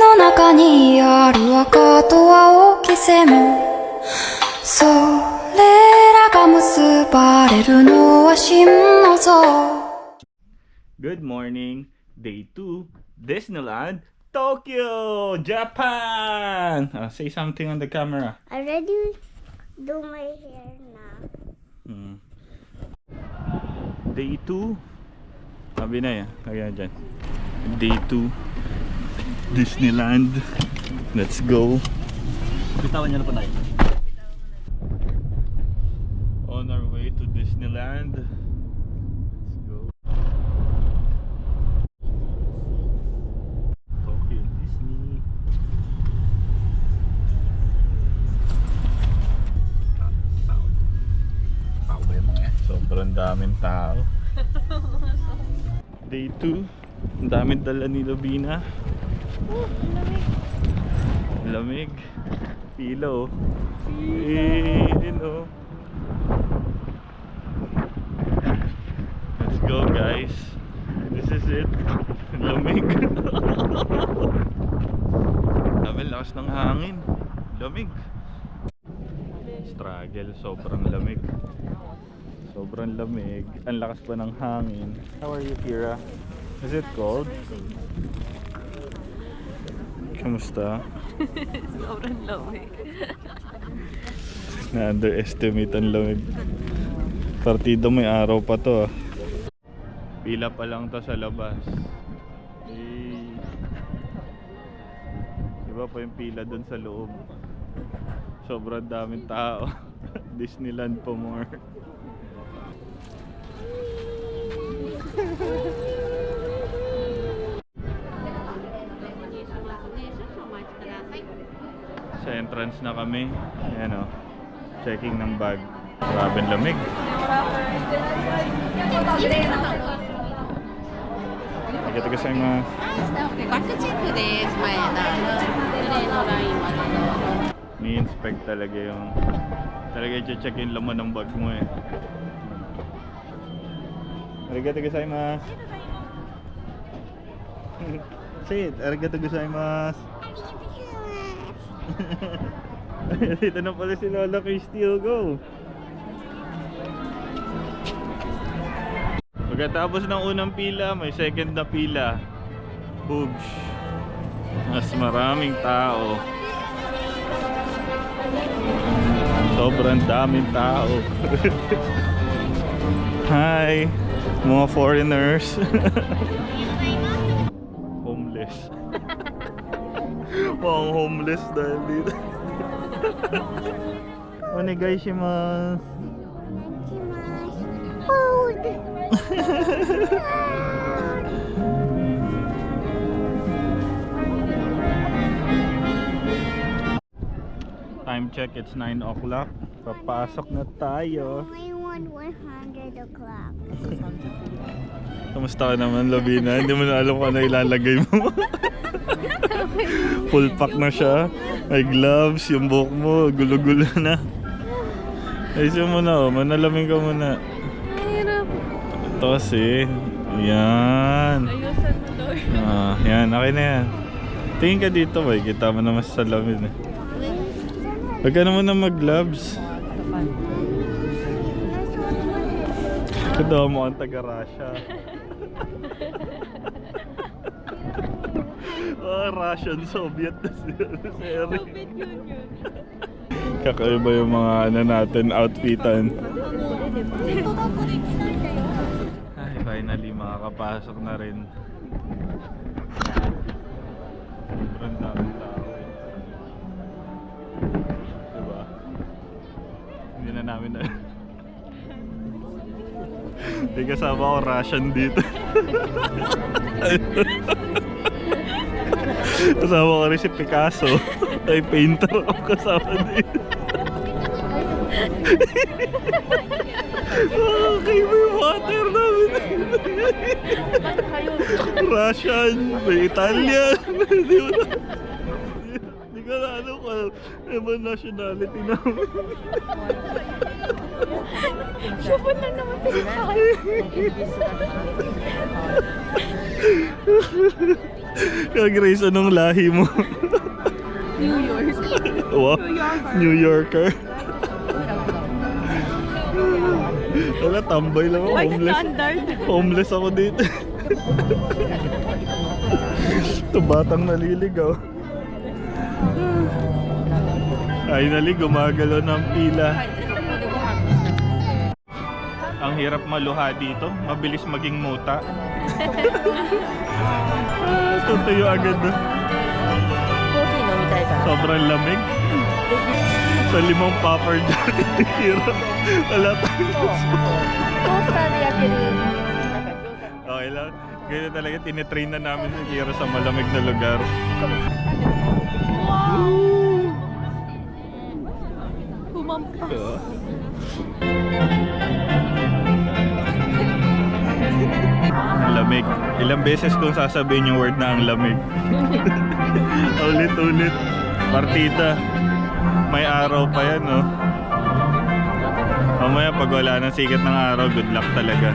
の中にある赤と青き線それらが結ばれるのは真の像 Good morning, day 2, Disneyland, Tokyo, Japan! Say something on the camera. I already do my hair now. Day 2, sabi na yan, kaya dyan. Day 2, Disneyland, let's go. Bitawan niyo na po tayo. On our way to Disneyland. Let's go. Tokyo Disney. Tao ba yung mga yan? Sobrang daming tao. Day 2, ang daming dala ni Lovina. Lamig. Pilo. Oh. Let's go guys. This is it. Lamig. Sabi, lakas ng hangin. Lamig. Struggle. Sobrang lamig. Sobrang lamig. Ang lakas pa ng hangin. How are you, Kira? Is it cold? Kamusta? Sobrang lamig. Na-underestimate ang lamig. Partido may araw pa to ah. Pila pa lang to sa labas. Iba pa yung pila dun sa loob. Sobrang daming tao. Disneyland pa more. Sa entrance na kami. Ayan o. Checking ng bag. Marabing lamig. Arigatou gozaimasu. バックチェックです前田グレーのラインまでの Ni-inspect talaga yung i-check yung laman ng bag mo eh. Arigatou gozaimasu. Say it. Arigatou gozaimasu. Dito na pala si Lola Christy. Go! Pagkatapos ng unang pila, may second na pila. Oops. Mas maraming tao. Sobrang daming tao. Hi! Mga foreigners. Homeless. Mga homeless dahil dito. Onegaishimasu. Hold. Time check, it's 9 o'clock. Papasok na tayo. I want 100 o'clock. Kamusta ka naman, Lovina? Hindi mo na alam kung ano ilalagay mo. Full pack na siya. May gloves, yung buhok mo, gulo-gulo na. Ayusin mo na, oh. Manalamin ka muna. Hirap. Ito kasi. Yan. Ayusan mo Lord. Yan, okay na yan. Tingin ka dito, boy. Kita mo naman sa salamin eh. Huwag ka naman na mag-gloves. Ito mo ang taga-Russia. Russian, Soviet na sila. Soviet Union. Kakaiba yung mga ano natin, outfitan. Ay, finally makakapasok na rin. Sobrang daming tao eh. Diba? Hindi na namin na. May kasama ko Russian dito. Kasama ko rin si Picasso. Ay, painter ako kasama dito. Okay, may water namin. Russian, may Italian. Di ko Iba nationality namin. Siya lang naman Grace, anong lahi mo? New York. Wow, New Yorker. Wala, tambay lang ako. Homeless. Homeless ako dito. Ito, batang naliligaw. Finally, gumagalaw ng pila. Ang hirap maluha dito. Mabilis maging muta. Tutuyo agad na. Sobrang lamig. Sa limang popper dyan. Hira. Wala tayo. Okay lang. Ganyan talaga. Tinitrain na namin si Kira sa malamig na lugar. Humampas. Ang lamig. Ilang beses kong sasabihin yung word na ang lamig. Ulit-ulit. Partida. May araw pa yan, no? Mamaya pag wala ng sikat ng araw, good luck talaga.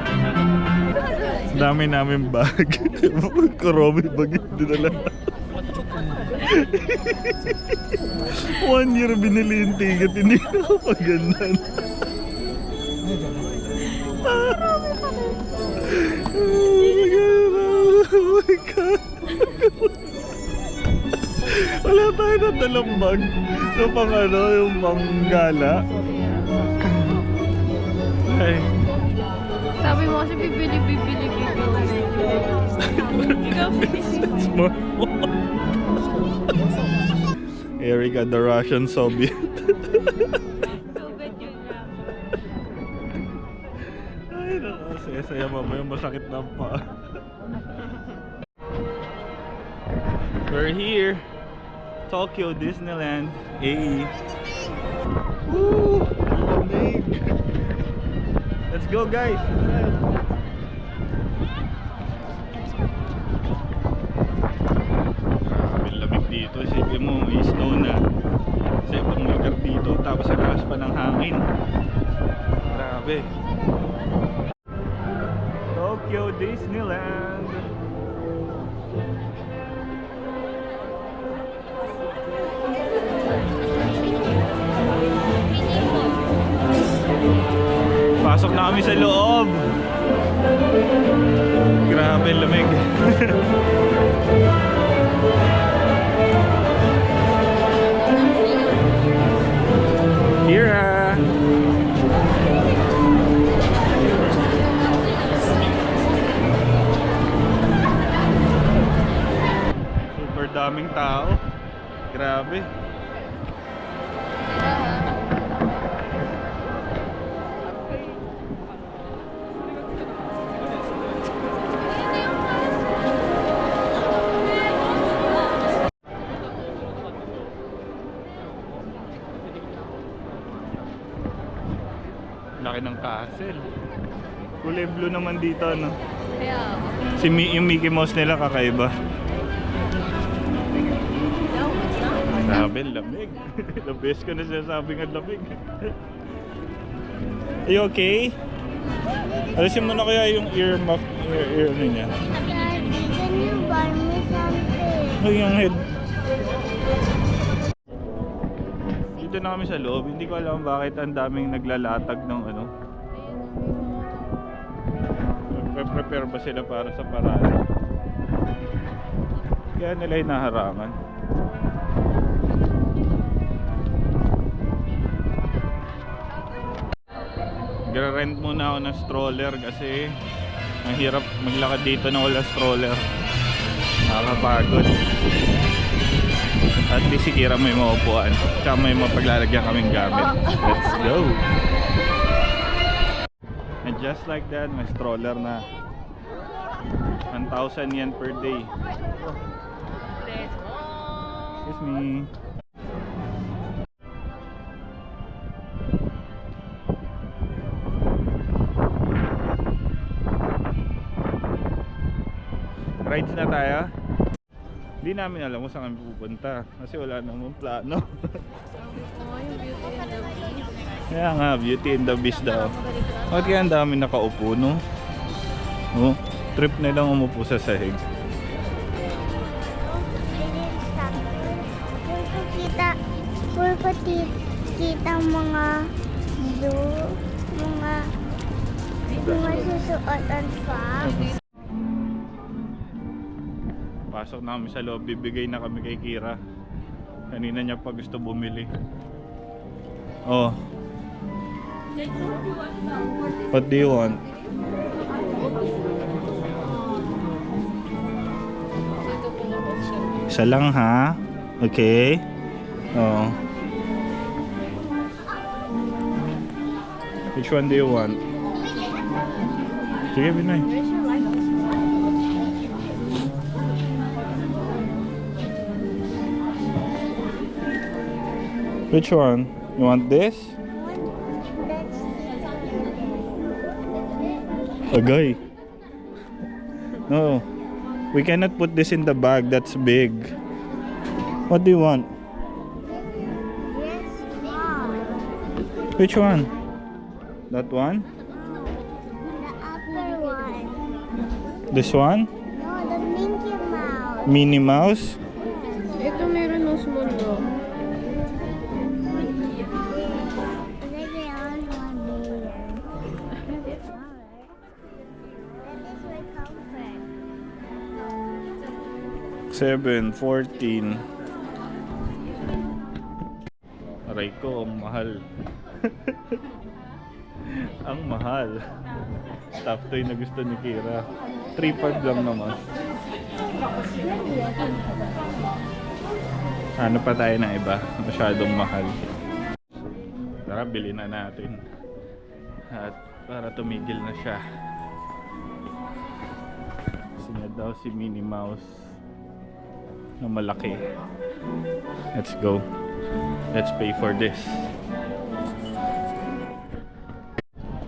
Dami namin bag. Kuromi bag yun dinala. 1 year binili yung ticket, hindi ako pagandan. Oh my God. Wala tayo na dalang bag. Yung pang ano, yung pang gala. Ay. Sabi mo kasi bibili. Erika, the Russian Soviet. Ay, saya mamaya masakit na pa. We're here, Tokyo Disneyland. Hey. Woo! Lamig. Let's go, guys. Lamig dito. Isipin mo, snow na sa ibang lugar dito. Tapos ang lakas pa ng hangin. Grabe. Tokyo Disneyland. Pasok na kami sa loob. Grabe, lamig. Kira. Super daming tao. Grabe. Laki ng castle. Kulay blue naman dito, no? Kaya, Yung Mickey Mouse nila kakaiba. Grabe, lamig. The best ko na sinasabing ang lamig. Are you okay? Alisin mo na kaya yung ear ano niya. Daddy, can you buy me something? Ay, yung head. Dito na kami sa loob. Hindi ko alam bakit ang daming naglalatag ng ano. Prepare ba sila para sa parada? Kaya nila hinaharangan. Gra-rent muna ako ng stroller kasi ang hirap maglakad dito na wala stroller. Nakakapagod. At least si Kira may maupuan. Tsaka may mapaglalagyan kaming gamit. Let's go! And just like that, may stroller na. 1,000 yen per day. Excuse me. Rides na tayo. Hindi namin alam kung saan kami pupunta kasi wala namang plano. Oh, yung Beauty and the Beast. Kaya nga, Beauty and the Beast daw. Bakit kaya ang dami nakaupo, no? Oh, trip na lang umupo sa sahig. Kita mga zoo, mga susuotan pa. Pasok na kami sa loob, bibigay na kami kay Kira. Kanina niya pa gusto bumili. Oh. What do you want? Isa lang ha? Okay. Oh. Which one do you want? Sige, Binay. Which one? You want this? Agay. No. We cannot put this in the bag. That's big. What do you want? Yes, Mom. Which one? That one? The upper one. This one? No, the Mickey Mouse. Minnie Mouse? Ito meron ng small dog. There's the only one there. That is my comfort. 7:14. Aray ko, ang mahal. Ang mahal. Top toy na gusto ni Kira. 3.5 lang naman. Ano pa tayo ng iba? Masyadong mahal. Tara, bilhin na natin. At para tumigil na siya. Sinad daw si Minnie Mouse na malaki. Let's go. Let's pay for this.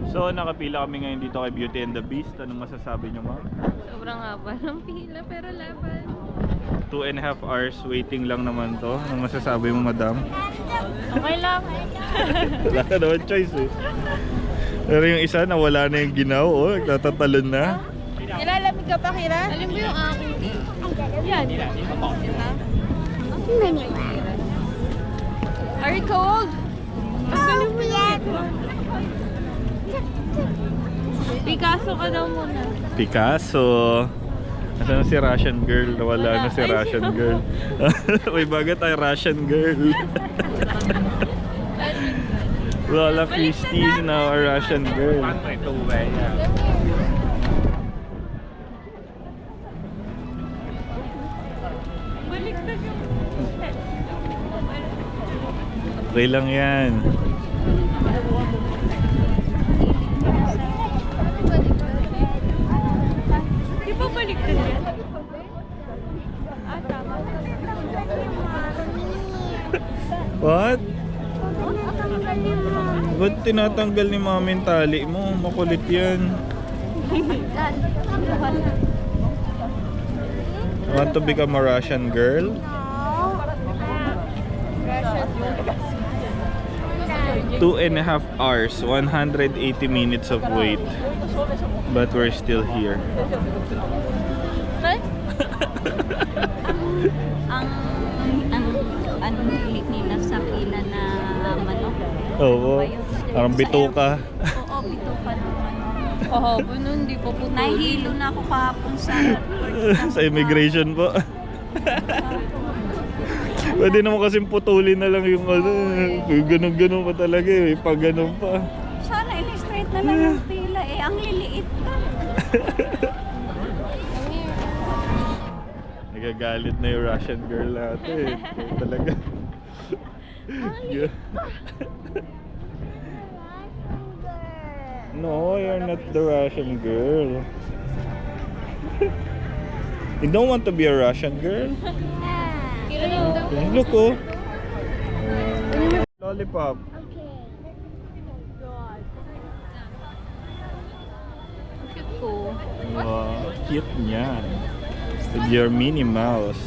So, nakapila kami ngayon dito kay Beauty and the Beast. Anong masasabi nyo, ma'am? Sobrang haba ng pila pero laban. 2.5 hours waiting lang naman to. Anong masasabi mo, madam? Okay lang. Wala ka naman choice eh. Pero yung isa nawala na yung ginaw, oh, nagtatatalon na. Nilalamig ka pa, Kira? Alam mo yung aking tea? Yan. Are you cold? Oh, yeah. Picasso ka daw muna. Picasso. Nasaan na si Russian girl? Nawala na si Russian girl. May baga tayo Russian girl. Lola Christie is now a Russian girl. Baliktad yung... Okay lang yan. Di ba baliktad yan? Ah, tama. What? Tinatanggal ni Mom. Ba't tinatanggal ni mami yung tali mo? Makulit yan. Want to become a Russian girl? No. 2.5 hours, 180 minutes of wait. But we're still here. ang hilig nila sa pila na manok. Oo, parang bituka. Oo, bituka ng manok. Oo, nun di pa po. Nahihilo na ako kahapon sa Sa immigration po. Pwede naman kasing putulin na lang yung ano. Ganun-ganun pa talaga eh. Pag ganun pa. Sana in-straight na lang ang pila eh. Ang liliit ka. Nagagalit na yung Russian girl natin eh. Talaga. No, you're not the Russian girl. You don't want to be a Russian girl? Look oh. Lollipop. Cute ko. Wow, cute niyan. With your Minnie Mouse.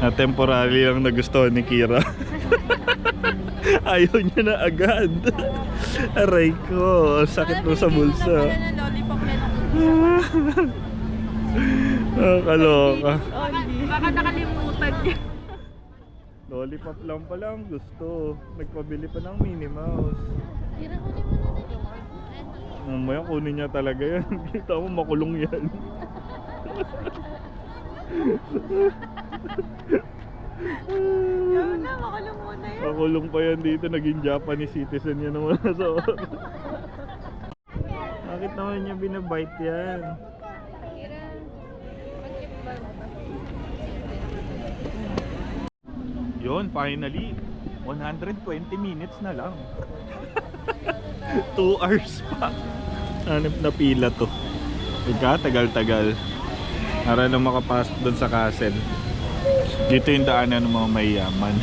Na temporary lang nagustuhan ni Kira. Ayaw niya na agad. Aray ko, ang sakit mo sa bulsa. Kaloka. Baka nakalimutan niya. Lollipop lang pala ang gusto. Nagpabili pa ng Minnie Mouse. Mamaya kunin niya talaga yan. Kita mo makulong yan. Yun na, makulong muna yun. Makulong pa yan dito. Naging Japanese citizen yan naman sa oras. Bakit naman niya binabite yan? Yun, finally 120 minutes na lang. 2 hours pa. Hanip na pila to. Ika, tagal-tagal. Para na makapasok doon sa castle. Dito yung daanan ng mga mayayaman.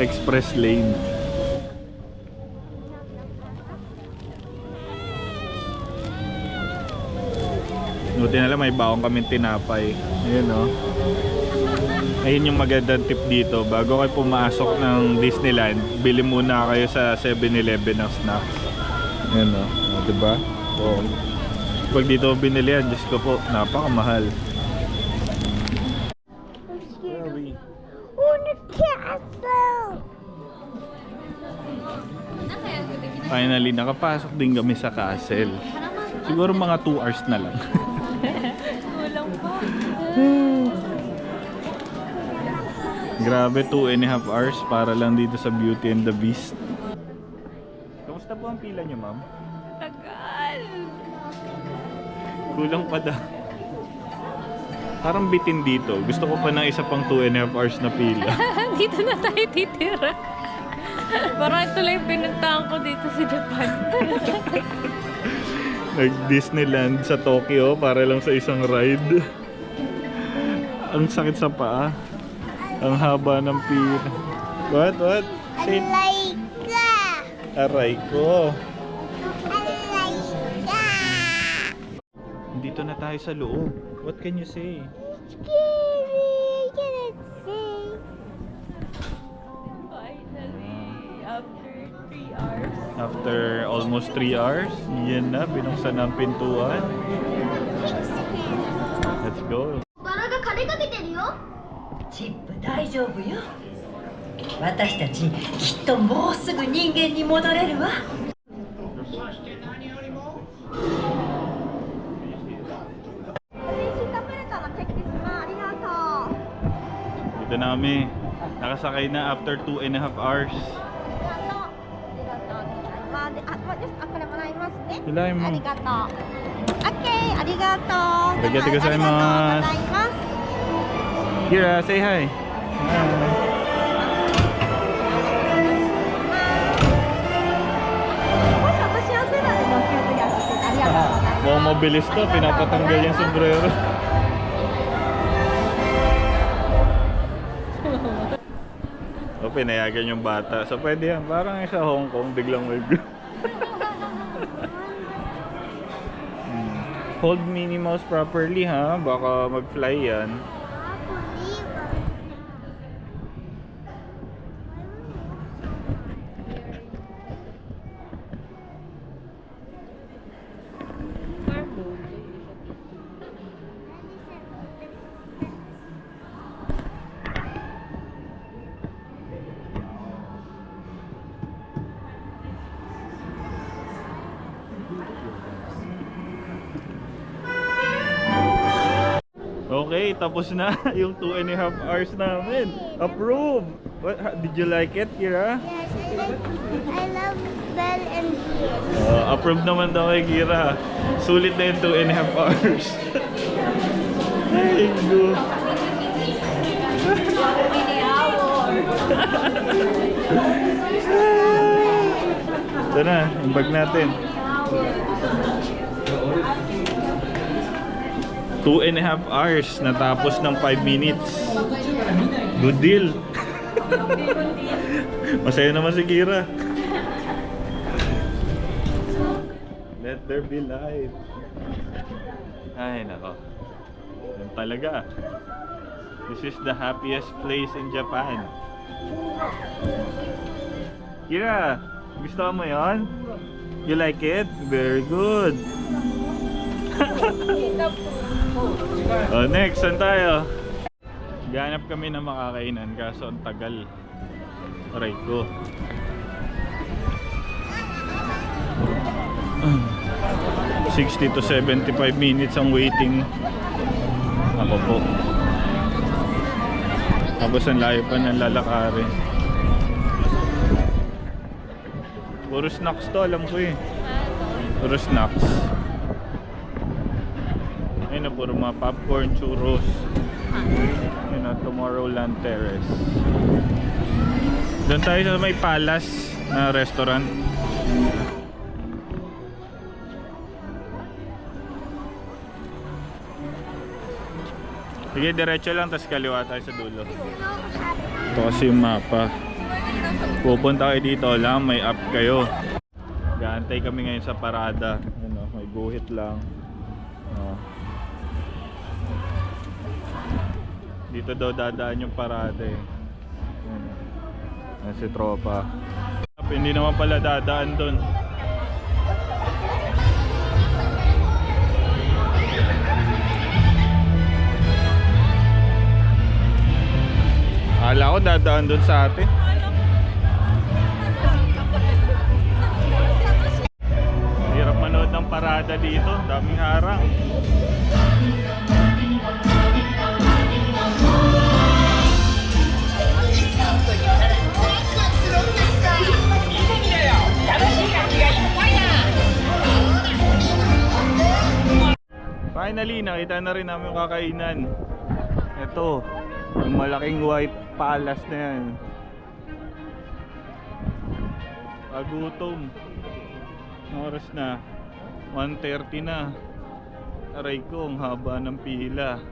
Express lane. Buti na lang may baong kaming tinapay. Ayun o. Ayun yung magandang tip dito. Bago kayo pumasok ng Disneyland, bili muna kayo sa 7-Eleven ng snacks. Ayun o. Diba? O. Pag dito binili yan, Diyos ko po, napakamahal. Oh, the castle! Finally, nakapasok din kami sa castle. Siguro mga 2 hours na lang. Kulang po. Grabe, 2.5 hours para lang dito sa Beauty and the Beast. Kamusta po ang pila niyo, ma'am? Tagal. Kulang pa daw. Parang bitin dito. Gusto ko pa ng isa pang 2.5 hours na pila. Dito na tayo titira. Parang ito lang yung pinuntahan ko dito sa Japan. Nag-Disneyland sa Tokyo para lang sa isang ride. Ang sakit sa paa. Ang haba ng pila. What? Say, Alaika! aray ko. Alaika! Dito na tayo sa loob. What can you say? Scary! Can it say? Finally, after 3 hours. After almost 3 hours, yan na, binuksan ang pintuan. Let's go. バラが金かけてるよ。チップ大丈夫よ。私たちきっともうすぐ人間に戻れるわ。Dito na kami. Nakasakay na after 2.5 hours. Hilahin mo. ありがとう。オッケー、ありがとう。ありがとうございます ありがとうございます。 Kira, say hi. Hi. Mukhang mabilis to, pinapatanggal yung sombrero. O, pinayagan yung bata. So pwede yan, parang sa Hong Kong, biglang may Hold Minnie Mouse properly ha, baka mag-fly yan. Okay, tapos na yung 2.5 hours namin. Approve! What, did you like it, Kira? Yes, I love Belle and Bea. Approve naman daw kay Kira. Sulit na yung 2.5 hours. Ay, go. Ito na, yung bag natin. 2.5 hours, natapos ng 5 minutes. Good deal. Masaya naman si Kira. Let there be light. Ay, nako. Yan talaga. This is the happiest place in Japan. Kira, gusto mo yon? You like it? Very good. Oh, next, saan tayo? Ganap kami ng makakainan kaso ang tagal. Aray ko. 60 to 75 minutes ang waiting. Ako po. Tapos ang layo pa ng lalakarin. Puro snacks to, alam ko eh. Puro snacks. Ayun na, puro mga popcorn, churros. Ayun na, Tomorrowland Terrace. Doon tayo sa may Palace na restaurant. Sige, diretso lang, tapos kaliwa tayo sa dulo. Ito kasi yung mapa. Pupunta kayo dito lang, may app kayo. Gaantay kami ngayon sa parada. Ano, may guhit lang. Dito daw dadaan yung parada eh. Ayan si tropa. Hindi naman pala dadaan dun. Akala ko dadaan dun sa atin. Hirap manood ng parada dito, daming harang. Finally, nakita na rin namin yung kakainan. Ito, yung malaking white palace na yan. Pagutom. Oras na 1:30 na. Aray ko, ang haba ng pila.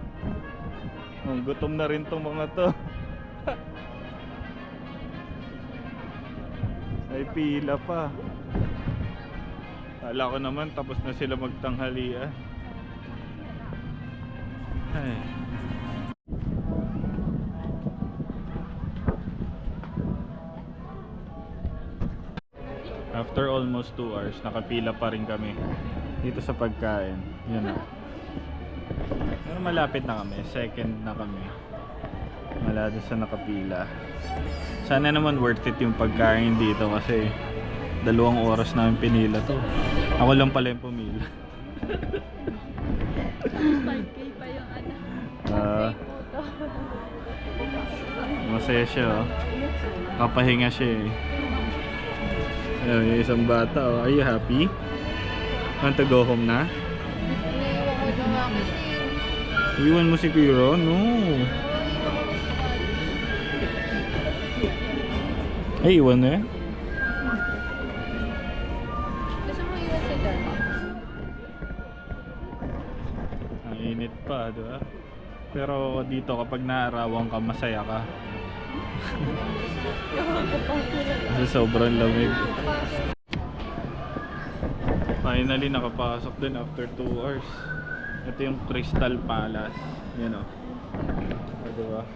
Gutom na rin tong mga to. Ay pila pa. Kala ko naman tapos na sila magtanghalian. Ay. After almost 2 hours, nakapila pa rin kami dito sa pagkain. Yan na. Pero malapit na kami, second na kami. Malapit sa nakapila. Sana naman worth it yung pagkain dito kasi 2 oras namin pinila to. Ako lang pala yung pumila. 5K pa yung ano. Masaya siya oh. Kapahinga siya eh. Ayun, yung isang bata oh. Are you happy? Want to go home na? Iniiwan ko yung akin eh. Iwan mo si Piro? No. Ay, iwan na yan? Gusto mo iwan si Dan? Ang init pa, diba? Pero dito kapag naarawan ka, masaya ka. Kasi sobrang lamig. Finally nakapasok din after 2 hours. Ito yung Crystal Palace. Yan o. Diba?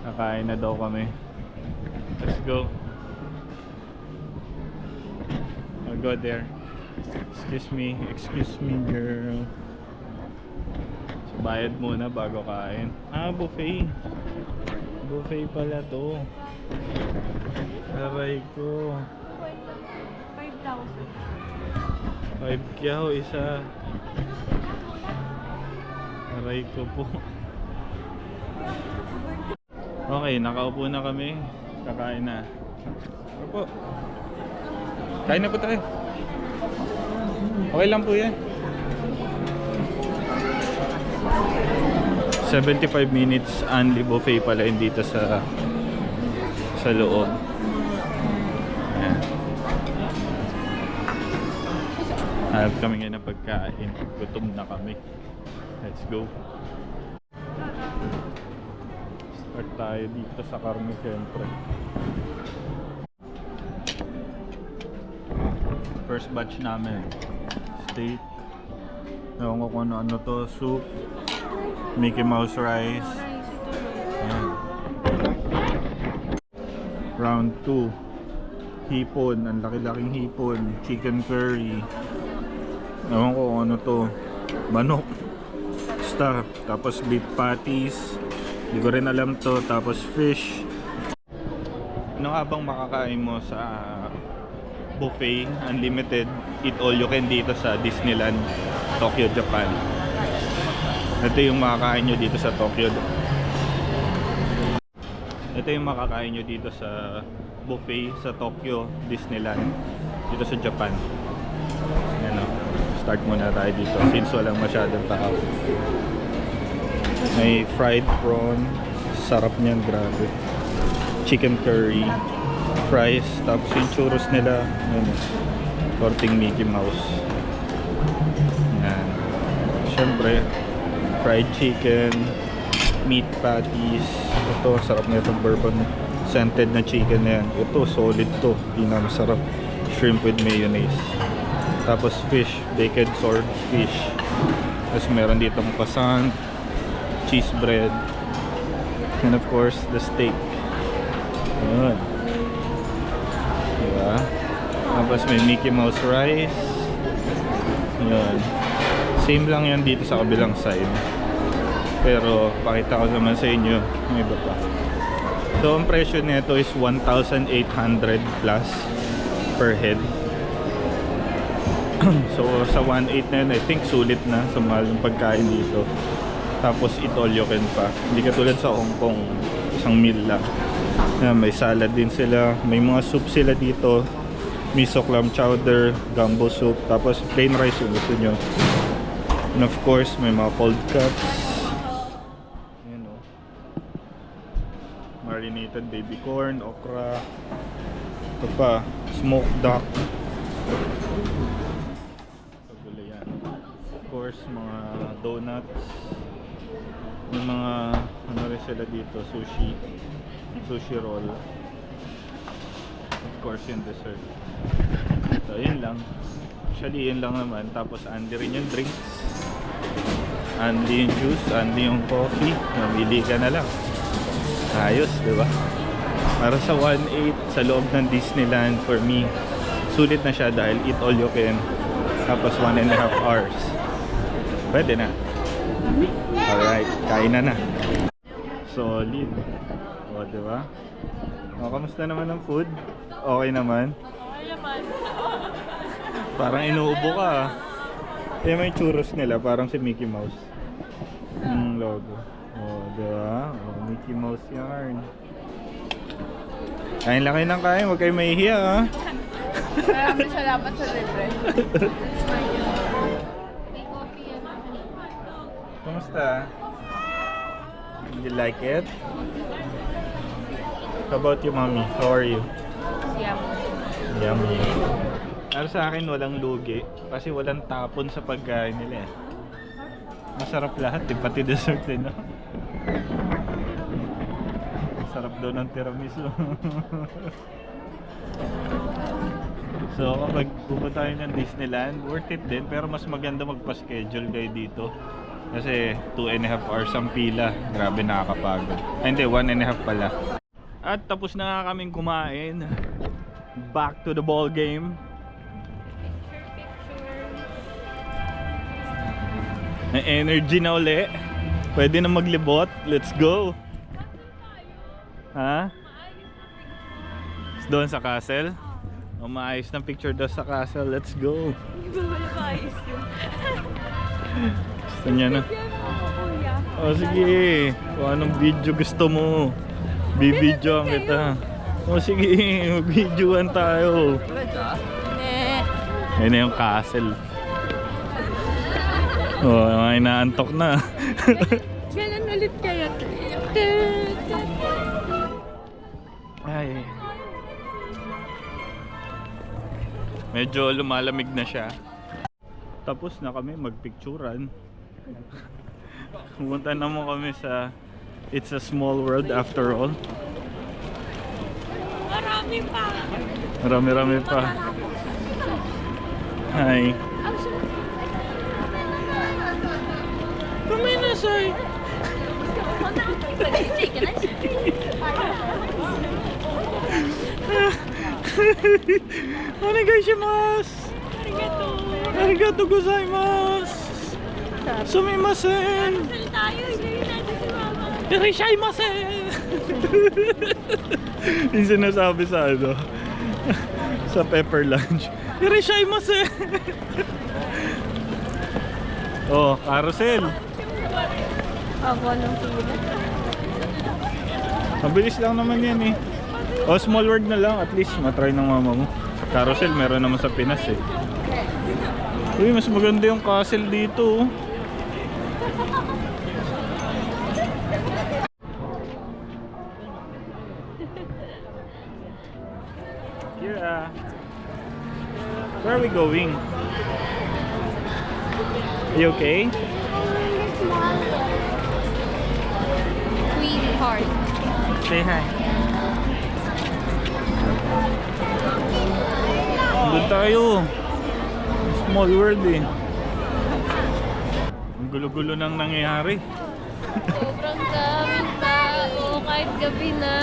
Kakain na daw kami. Let's go. I'll go there. Excuse me girl. So bayad muna bago kain. Ah, buffet. Buffet pala to. Aray ko. 5,000. 5 kyaw isa. Aray ko po. Okay, nakaupo na kami. Kakain na. Opo. Kain na po tayo. Okay lang po yan. 75 minutes only buffet pala yun dito sa loob. Ayan. Hanap kami ngayon ng pagkain. Gutom na kami. Let's go. Start tayo dito sa karne siyempre. First batch namin. Steak. Ewan ko kung ano to. Soup. Mickey Mouse rice. Round 2. Hipon, ang laki-laking hipon. Chicken curry. Ewan ko kung ano to. Manok. Basta. Tapos beef patties. Hindi ko rin alam to. Tapos fish. Ano nga bang makakain mo sa buffet, unlimited, eat all you can dito sa Disneyland, Tokyo, Japan? Ito yung makakain nyo dito sa Tokyo. Ito yung makakain nyo dito sa buffet sa Tokyo, Disneyland, dito sa Japan. Yan o. Start muna tayo dito since walang masyadong tao. May fried prawn. Sarap niyan, grabe. Chicken curry, fries, tapos yung churros nila, yun, korting Mickey Mouse. Yan. Syempre, fried chicken, meat patties. Ito, sarap na itong bourbon scented na chicken na yan. Ito, solid to, pinakamasarap. Shrimp with mayonnaise. Tapos fish, baked swordfish. Tapos meron ditong croissant, cheese bread, and of course, the steak. Yun. Diba? Tapos may Mickey Mouse rice. Yun. Same lang yan dito sa kabilang side. Pero pakita ko naman sa inyo yung iba pa. So ang presyo nito is 1,800 plus per head. So sa 1,800 na yun, I think sulit na sa mahal ng pagkain dito. Tapos eat all you can pa. Hindi katulad sa Hong Kong, isang meal lang. Yan, may salad din sila, may mga soup sila dito, miso clam chowder, gumbo soup, tapos plain rice yung gusto nyo. And of course may mga cold cuts. Ayan o, marinated baby corn, okra. Ito pa, smoked duck. Pagulo yan. Of course mga donuts. May mga ano rin sila dito, sushi roll. Of course yung dessert. So yun lang. Actually yun lang naman. Tapos andi rin yung drinks, andi yung juice, andi yung coffee. Mamili ka na lang. Ayos, diba? Para sa 1,800 sa loob ng Disneyland, for me sulit na siya dahil eat all you can. Tapos 1.5 hours. Pwede na. Alright, kain na na. Solid. O, diba? O, kamusta naman ang food? Okay naman? Okay naman. Parang inuubo ka ah. Kaya may churros nila, parang si Mickey Mouse. Yung logo. O, diba? O, Mickey Mouse yarn. Kain lang kayo ng kain, huwag kayo mahihiya ah. Maraming salamat sa libre. Kamusta? Did you like it? How about you, mommy? How are you? Yummy. Para sa akin, walang lugi. Kasi walang tapon sa pagkain nila eh. Masarap lahat eh, pati dessert eh, no? Masarap daw ng tiramisu. So kapag pupunta tayo ng Disneyland, worth it din. Pero mas maganda magpa-schedule kayo dito. Kasi 2.5 hours ang pila. Grabe, nakakapagod. Ay hindi, 1.5 pala. At tapos na nga kaming kumain. Back to the ball game. May energy na uli. Pwede na maglibot. Let's go. Ha? Doon sa castle. O maayos ng picture daw sa castle. Let's go. Hindi ba wala maayos yun? Gusto niya na. O sige. Kung anong video gusto mo, bibidyoan kita. O sige, videoan tayo. Ayun na yung castle. Oh, mga inaantok na. Kailan ulit kayo? Ay. Medyo lumalamig na siya. Tapos na kami magpicturan. Pumunta naman kami sa It's a Small World After All. Marami pa. Marami-rami pa. Hi. Kamay na, Soy. Onegaishimasu! Arigato gozaimasu! Sumimasen! Irishaimasen! Yung sinasabi sa ano, sa pepper lunch. Irishaimasen! Oh, carousel! Ako ng pila. Mabilis lang naman yan eh. O, small world na lang. At least matry ng mama mo. Sa carousel, meron naman sa Pinas eh. Uy, mas maganda yung castle dito. Kira, where are we going? Are you okay? Queen Park. Say hi. Doon tayo. Small world eh. Ang gulo-gulo nang nangyayari. Sobrang daming tao kahit gabi na.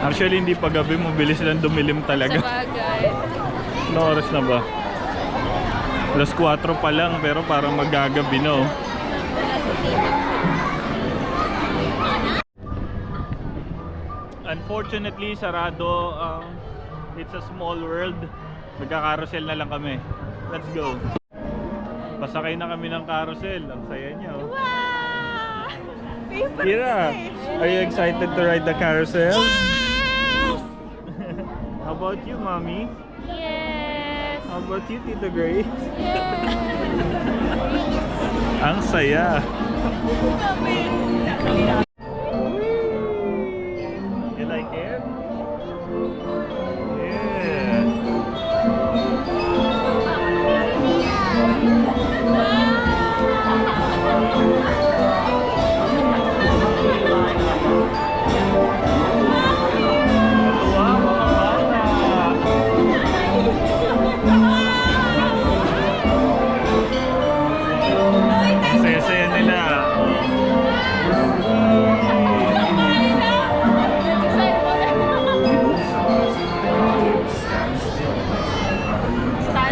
Actually, hindi pa gabi, mabilis lang dumilim Sa talaga. bagay. Ano oras na ba? Alas 4 pa lang, pero parang magagabi na oh. Unfortunately, sarado. It's a small world. Magka-carousel na lang kami. Let's go. Pasakay na kami ng carousel. Ang saya niya oh. Kira, are you excited to ride the carousel? Yes! How about you, Mommy? Yes! How about you, Tito Grace? Ang saya. You like it? Yeah. Wow, mga bata. Ang saya-saya nila.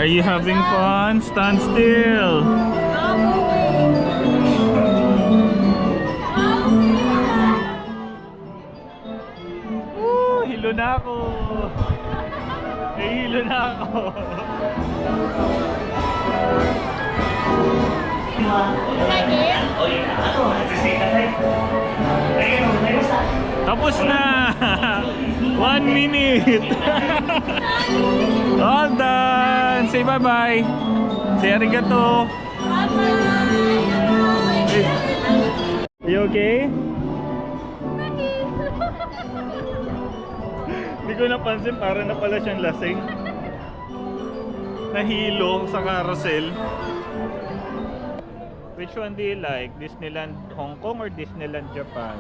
Are you having fun? Stand still. Hilo na ako. Hilo na ako. Tapos na. 1 minute. All done. Say bye-bye. Say arigato. You okay? Hindi ko napansin, para na pala siyang lasing. Nahilo sa carousel. Which one do you like? Disneyland Hong Kong or Disneyland Japan?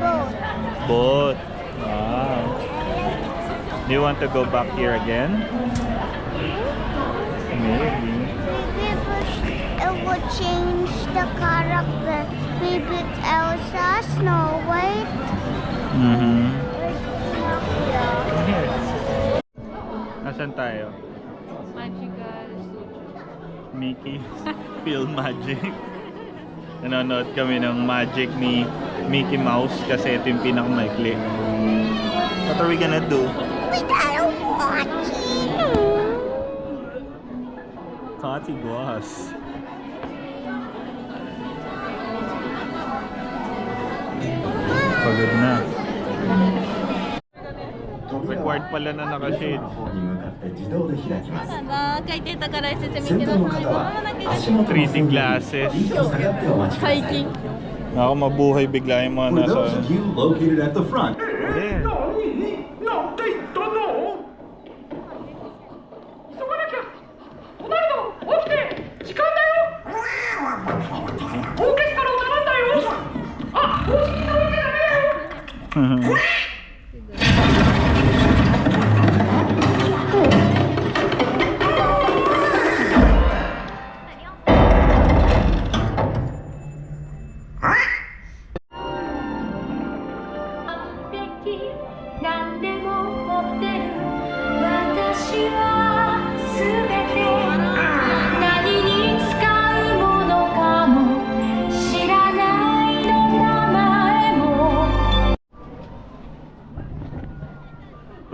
Both. Both. Wow. Do you want to go back here again? Maybe. It would change the character. Maybe it's Elsa, Snow White. Mm-hmm. Yeah. Nasaan tayo? Magical Studio. Mickey Film Magic. Nanonood kami ng magic ni Mickey Mouse kasi ito yung pinakamaikli. What are we gonna do? We gotta watch it. Tati Guas. Pagod na. Required pala na naka-shade. 自動で開きます。書いてたから説明先頭の方は足元の 3D glasses. 一気に下がってお待ちください。最近 Ako mabuhay bigla yung mga For nasa... those of you located at the front, Yeah.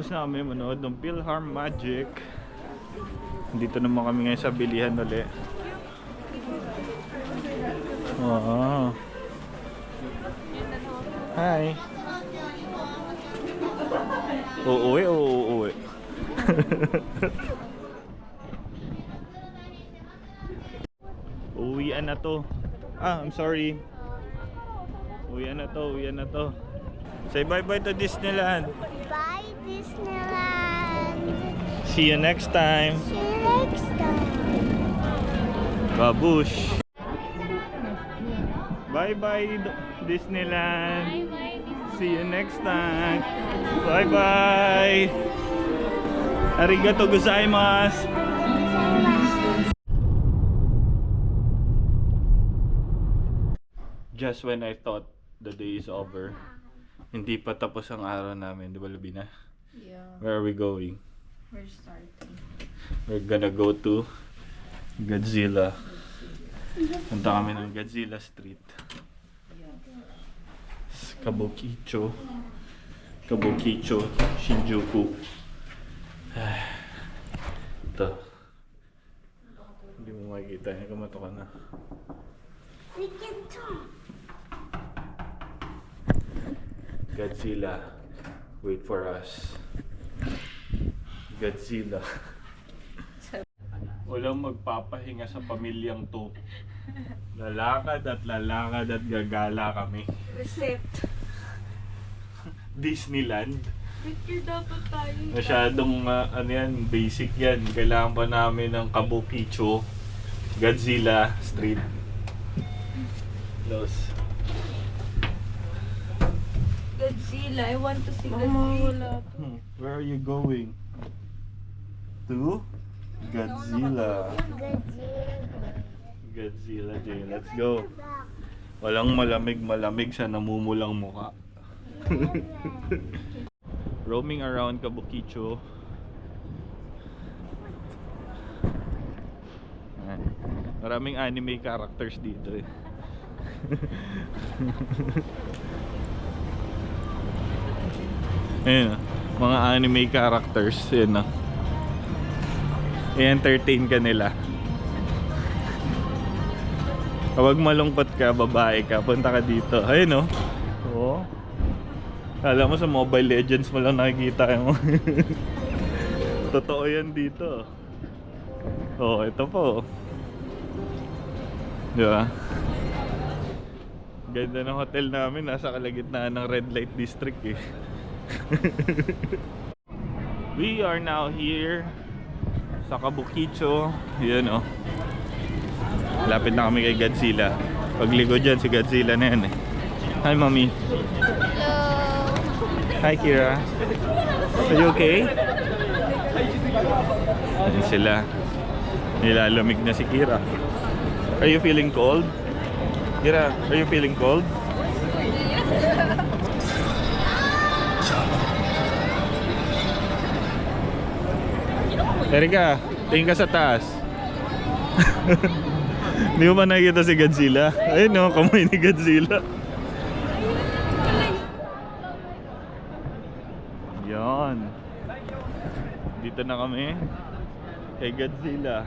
Tapos na kami manood ng Philhar Magic. Dito naman kami ngayon sa bilihan ulit. Wow. Hi. Uuwi. Uwian na to. I'm sorry. Uwian na to. Say bye-bye to Disneyland. Bye, Disneyland. See you next time. See you next time. Babush. Bye-bye Disneyland. See you next time. Bye-bye. Arigato gozaimasu. Just when I thought the day is over, hindi pa tapos ang araw namin, di ba Lubina? Yeah, Where are we going? we're starting. We're gonna go to Godzilla. Punta kami ng Godzilla Street. Kabukicho, Shinjuku. Ito. Hindi mo makikita. Kumato ka na. We can talk. Godzilla. Wait for us. Godzilla. Walang magpapahinga sa pamilyang to. Lalakad at gagala kami. Receipt. Disneyland. Picture dapat tayo. Masyadong ano yan, basic yan. Kailangan pa namin ng Kabukicho, Godzilla Street. Los. Godzilla, I want to see Godzilla. Where are you going? To Godzilla. Godzilla Day. Let's go. Walang malamig sa namumulang muka. Roaming around Kabukicho. Maraming anime characters dito eh. Ayun, mga anime characters, yun na. I-entertain ka nila. Kapag malungkot ka, babae ka, punta ka dito. Ayun oh. Oo. Kala mo sa Mobile Legends mo lang nakikita mo. Totoo yan dito. Oh, ito po. Diba? Ganda ng hotel namin, nasa kalagitnaan ng red light district eh. We are now here sa Kabukicho. Yan oh. Lapit na kami kay Godzilla. Pagligo dyan si Godzilla na yan eh. Hi mommy. Hello. Hi Kira. Are you okay? Ayan sila. Nilalamig na si Kira. Are you feeling cold? Kira, are you feeling cold? Erika, tingin ka sa taas. Hindi mo ba nakikita si Godzilla? Ayun no, kamay ni Godzilla. Yan. Dito na kami kay Godzilla.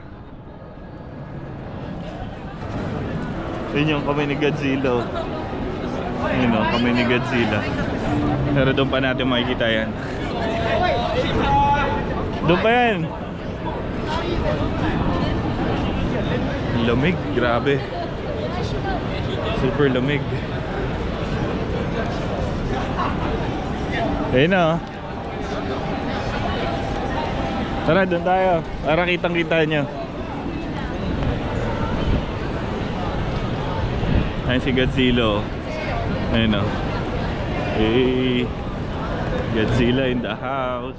Yun yung kamay ni Godzilla. Yun o, kamay ni Godzilla. Pero doon pa natin makikita yan. Doon pa yan. Lamig, grabe. Super lamig. Ayun na oh. Tara, doon tayo. Para kitang-kita nyo. Ayun si Godzilla. Ayun o. Hey, Godzilla in the house.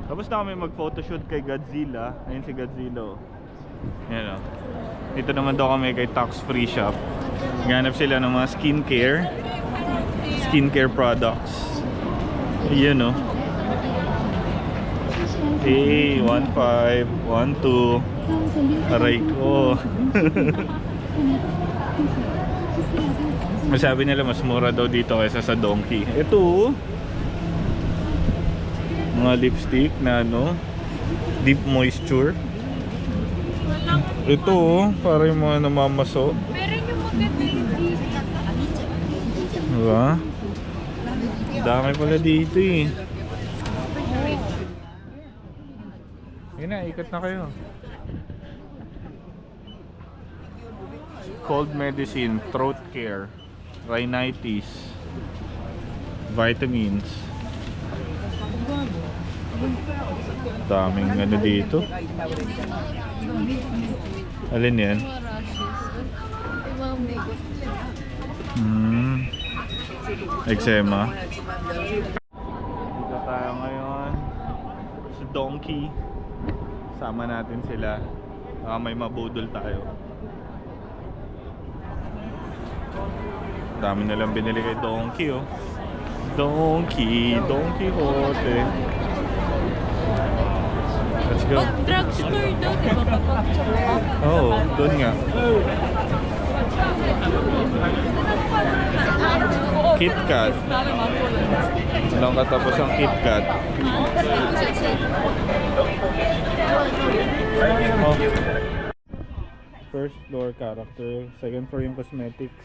Tapos na kami mag-photoshoot kay Godzilla. Ayun si Godzilla. Ayun o. Dito naman daw kami kay Tax Free Shop. Ganap sila ng mga skincare products. Ayun o. Hey, 1.5, 1.2. Aray ko. Masabi nila mas mura daw dito kaysa sa Donkey. Ito. Mga lipstick na ano, deep moisture. Ito oh, para yung mga namamaso. Meron yung maganda yung Diba? Dami pala dito eh. Yun na, ikot na kayo. Cold medicine, throat care, rhinitis, vitamins. Daming ano dito. Alin yan? Eczema. Dito tayo ngayon sa Donkey. Sama natin sila. Baka may mabudol tayo. Dami nilang binili kay Donkey oh. Donkey Quixote. Let's go. Pag drugstore daw, di ba? Kapag Oo, doon nga. KitKat. Walang katapos ang KitKat. Oh. First floor character, second floor yung cosmetics.